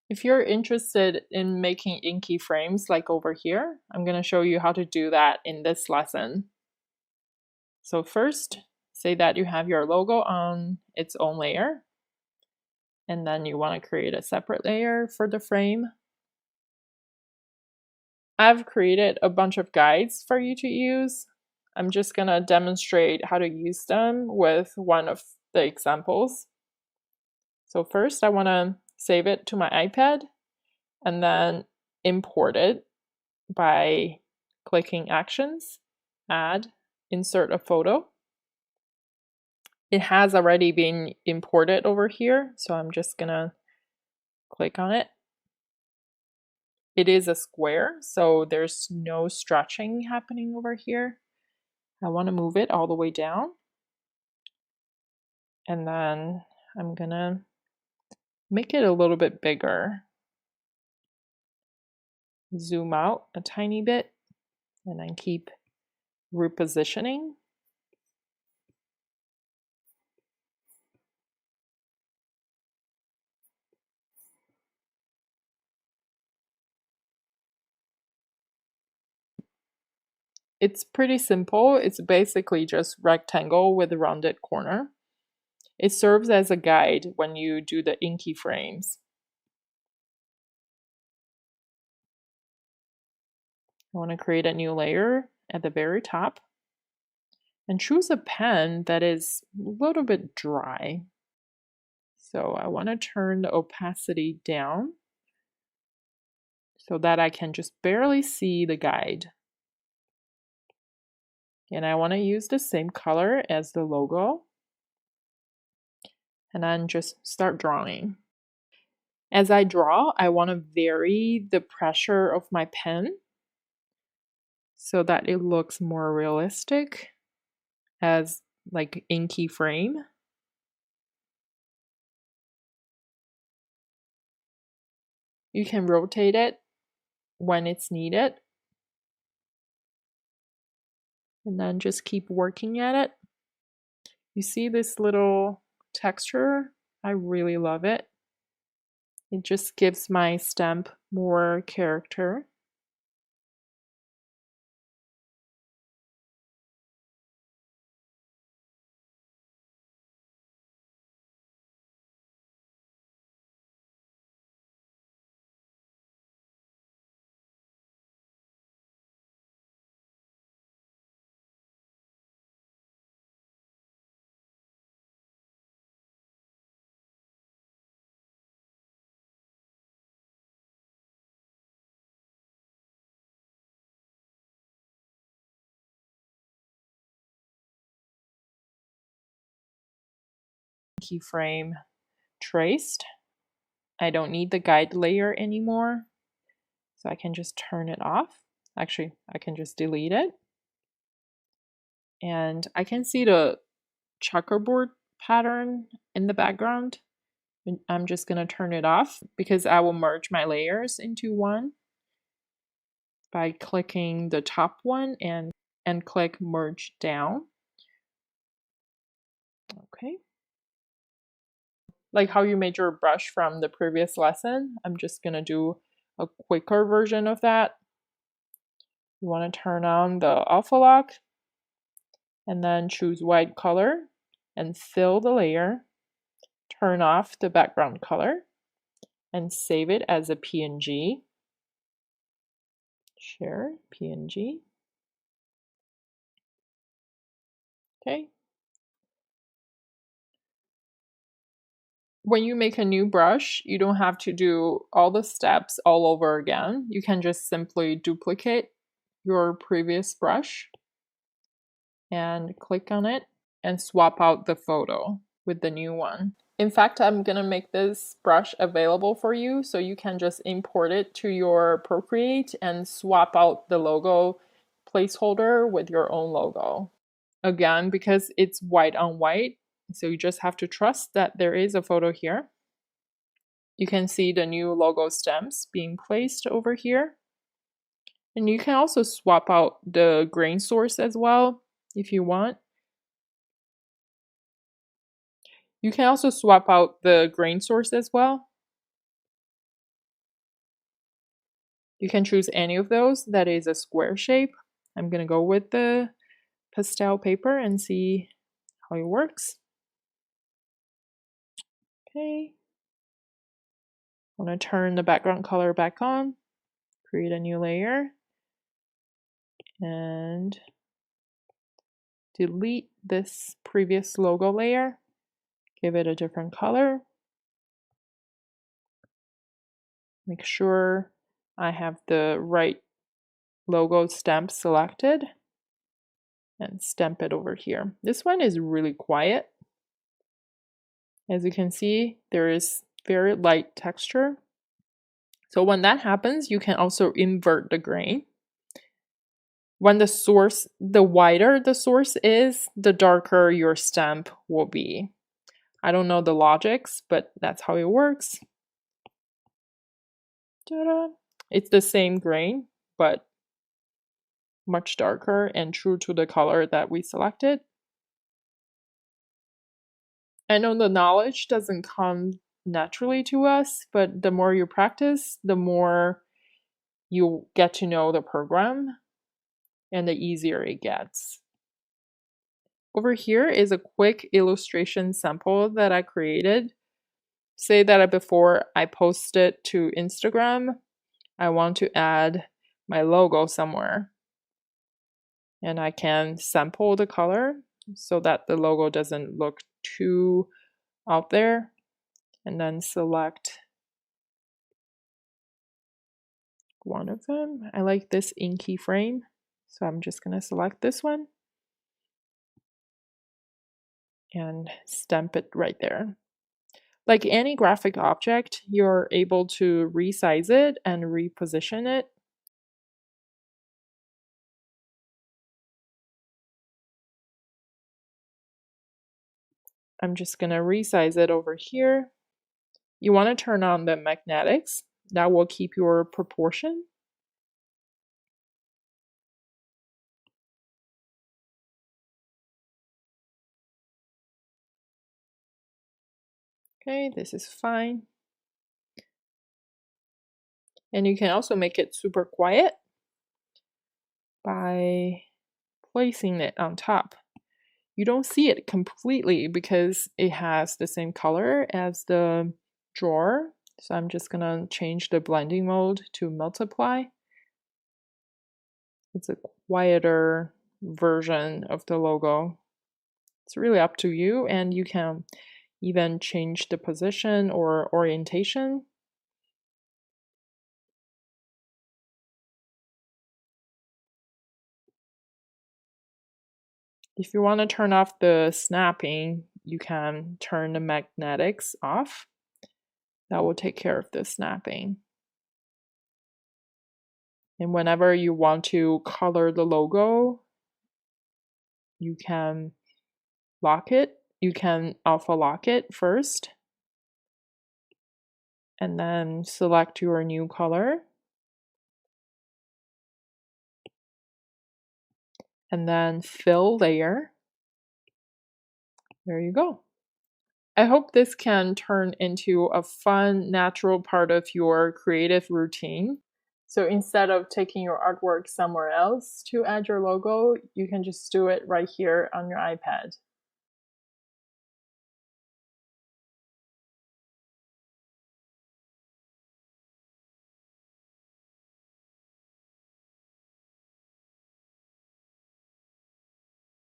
If you're interested in making inky frames like over here, I'm going to show you how to do that in this lesson. So first, say that you have your logo on its own layer, and then you want to create a separate layer for the frame. I've created a bunch of guides for you to use. I'm just going to demonstrate how to use them with one of the examples. So first, I want to save it to my iPad and then import it by clicking Actions, Add, Insert a Photo. It has already been imported over here, so I'm just gonna click on it. It is a square, so there's no stretching happening over here. I want to move it all the way down. And then I'm gonna make it a little bit bigger. Zoom out a tiny bit, and then keep repositioning. It's pretty simple. It's basically just rectangle with a rounded corner. It serves as a guide when you do the inky frames. I want to create a new layer at the very top and choose a pen that is a little bit dry. So I want to turn the opacity down so that I can just barely see the guide. And I want to use the same color as the logo. And then just start drawing. As I draw, I want to vary the pressure of my pen so that it looks more realistic as like inky frame. You can rotate it when it's needed. And then just keep working at it. You see this little texture? I really love it. It just gives my stamp more character. Keyframe traced. I don't need the guide layer anymore, so I can just turn it off. Actually, I can just delete it. And I can see the checkerboard pattern in the background. I'm just going to turn it off because I will merge my layers into one by clicking the top one and click merge down. Okay. Like how you made your brush from the previous lesson, I'm just going to do a quicker version of that. You want to turn on the alpha lock and then choose white color and fill the layer. Turn off the background color and save it as a PNG. Share PNG. Okay. When you make a new brush, you don't have to do all the steps all over again. You can just simply duplicate your previous brush and click on it and swap out the photo with the new one. In fact, I'm gonna make this brush available for you so you can just import it to your Procreate and swap out the logo placeholder with your own logo. Again, because it's white on white, so you just have to trust that there is a photo here. You can see the new logo stems being placed over here. And you can also swap out the grain source as well if you want. You can also swap out the grain source as well. You can choose any of those that is a square shape. I'm gonna go with the pastel paper and see how it works. Okay. I'm gonna turn the background color back on, create a new layer, and delete this previous logo layer, give it a different color. Make sure I have the right logo stamp selected and stamp it over here. This one is really quiet. As you can see, there is very light texture. So when that happens, you can also invert the grain. When the wider the source is, the darker your stamp will be. I don't know the logics, but that's how it works. Ta-da! It's the same grain, but much darker and true to the color that we selected. I know the knowledge doesn't come naturally to us, but the more you practice, the more you get to know the program and the easier it gets. Over here is a quick illustration sample that I created. Say that before I post it to Instagram, I want to add my logo somewhere. And I can sample the color so that the logo doesn't look too out there. And then select one of them. I like this inky frame, so I'm just going to select this one and stamp it right there. Like any graphic object, you're able to resize it and reposition it. I'm just going to resize it over here. You want to turn on the magnetics. That will keep your proportion. Okay, this is fine. And you can also make it super quiet by placing it on top. You don't see it completely because it has the same color as the drawer. So I'm just gonna change the blending mode to multiply. It's a quieter version of the logo. It's really up to you, and you can even change the position or orientation. If you want to turn off the snapping, you can turn the magnetics off. That will take care of the snapping. And whenever you want to color the logo, you can lock it. You can alpha lock it first. And then select your new color. And then fill layer. There you go. I hope this can turn into a fun, natural part of your creative routine. So instead of taking your artwork somewhere else to add your logo, you can just do it right here on your iPad.